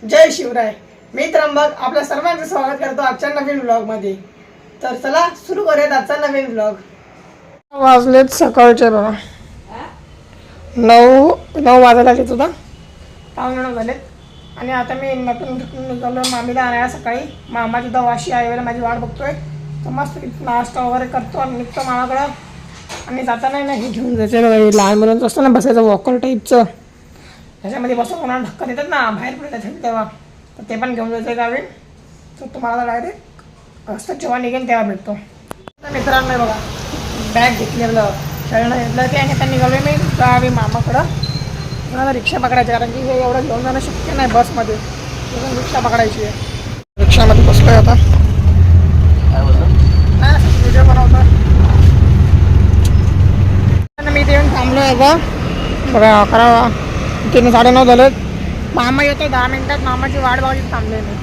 जय शिवराय. मी त्र्यंबक आपल्या सर्वांचं स्वागत करतो आजच्या नवीन व्लॉगमध्ये. तर चला सुरू करूयात आजचा नवीन व्लॉग. वाजलेत सकाळचे बघा 9 वाजायला आले सुद्धा 9:15 झालेत. आणि आता मी नटून निघालो मामीला आणायला. सकाळी मामाची दवाशी आहे वेळेला माझी वाट बघतोय. तर मस्त नाश्ता वगैरे करतो आणि निघतो मामाकडं. आणि जाताना ना हे घेऊन जायचं बघा, लहान मुलांचं असतं ना बसायचं वॉकर टाईपचं, त्याच्यामध्ये बसून कोणाला धक्का देतात ना बाहेर पडतात तेव्हा, तर ते पण घेऊन जायचं गावी. तर तुम्हाला डायरेक्ट असतं जेव्हा निघेन तेव्हा भेटतो. तर मित्रांनो बघा बॅग घेतलेलं खेळणं घेतलं ते आणि त्यांनी निघालो मी गावी मामाकडं. मला रिक्षा पकडायची कारण की हे एवढं घेऊन जाणं शक्य नाही बसमध्ये, रिक्षा पकडायची आहे. रिक्षामध्ये बसलोय आता व्हिडिओ बनवतो. मी ते येऊन थांबलो आहे बघा 11 3:30 झालेत. मामा येतो 10 मिनिटात. मामाची वाट बघायची थांबले मी.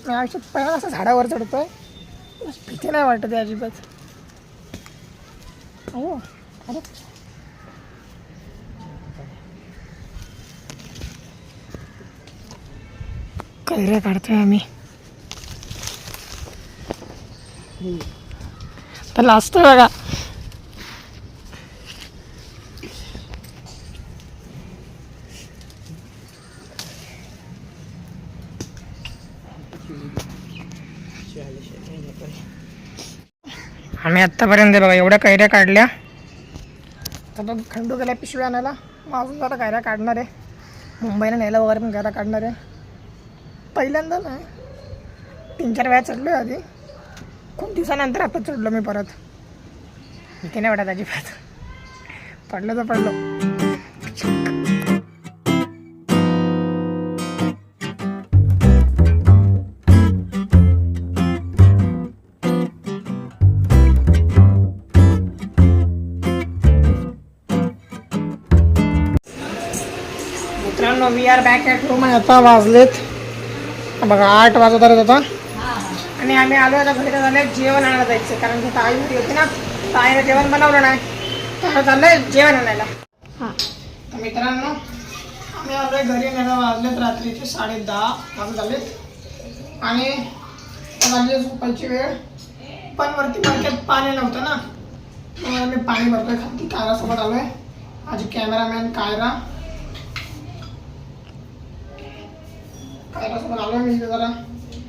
मी आयुष्यात पहिला असं झाडावर चढतोय, भीती नाही वाटत अजिबात. हो अरे कैऱ्या काढतोय आम्ही. तर लास्ट बघा आम्ही आत्तापर्यंत बघा एवढ्या कैऱ्या काढल्या. आता खंडू गेला पिशवी आणायला. मग अजून जरा कैऱ्या काढणार आहे. मुंबईला न्यायला वगैरे पण कैऱ्या काढणार आहे. पहिल्यांदा नाही 3-4 वेळा चढलो आहे आधी. खूप दिवसानंतर आता चढलो मी परत. भीती नाही वाटत अजिबात. पडलं तर पडलो. मित्रांनो we are back at room. आता वाजलेत बघा 8 वाजत आलेत आता. आणि आम्ही आलो आता घरी. झालं जेवण आणायला जायचं कारण की आई होती ना, तर आईनं जेवण बनवलं नाही, तर चाललंय जेवण आणायला. तर मित्रांनो आम्ही आलो आहे घरी. न्यायला वाजलेत रात्रीचे 10:30 वाजत आलेत. आणि वाजले झोपायची वेळ. पण वरती मडक्यात पाणी नव्हतं ना, मग मी पाणी भरतोय खाली. कायरासोबत आलो आहे. माझी कॅमेरामॅन कायरासोबत आलो आहे. मी जरा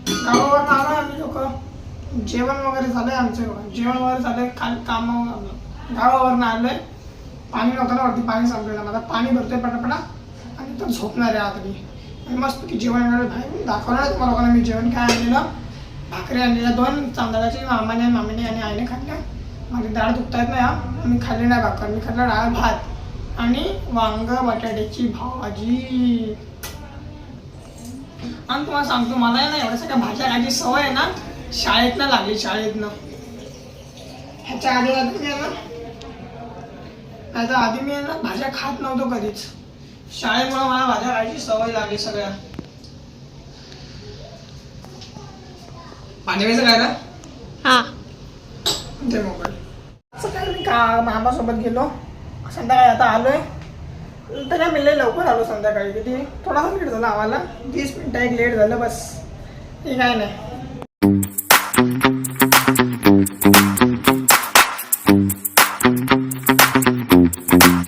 गावावर आलो आम्ही लोक. जेवण वगैरे झालं आहे आमचं. जेवण वगैरे झालं आहे. खाली कामावर गावावरनं आलो आहे. पाणी नव्हतं ना वरती, पाणी संपलेलं. मला पाणी भरतोय पटापटा आणि तर झोपणार आहे आता मी. आणि मस्त की जेवण वगैरे बाहेर दाखवणार तुम्हाला लोकांना मी जेवण काय आणलेलं. भाकरी आणलेल्या 2 तांदळाची मामीने आणि आईने खाल्ल्या. माझी डाळ दुखता येत नाही. मी खाल्ली नाही भाकर. मी खाल्लं डाळ भात आणि वांग बटाट्याची भाजी. आणि तुम्हाला सांगतो मला आहे ना एवढ्या सगळ्या भाज्या खायची सवय आहे ना शाळेतनं लागली. शाळेतनं ह्याच्या आधी मी आहे ना, ह्याच्या आधी मी आहे ना भाज्या खात नव्हतो कधीच. शाळेमुळे मला भाज्या खायची सवय लागली सगळ्या. पाणी प्यायचं काय ना ते मोबाईल असं काय. मी मामासोबत गेलो संध्याकाळी. आता आलोय तर काय मिळले लवकर आलो संध्याकाळी. किती थोडासा लेट झाला आम्हाला 20 मिनिटं एक लेट झालं बस. हे काय नाही.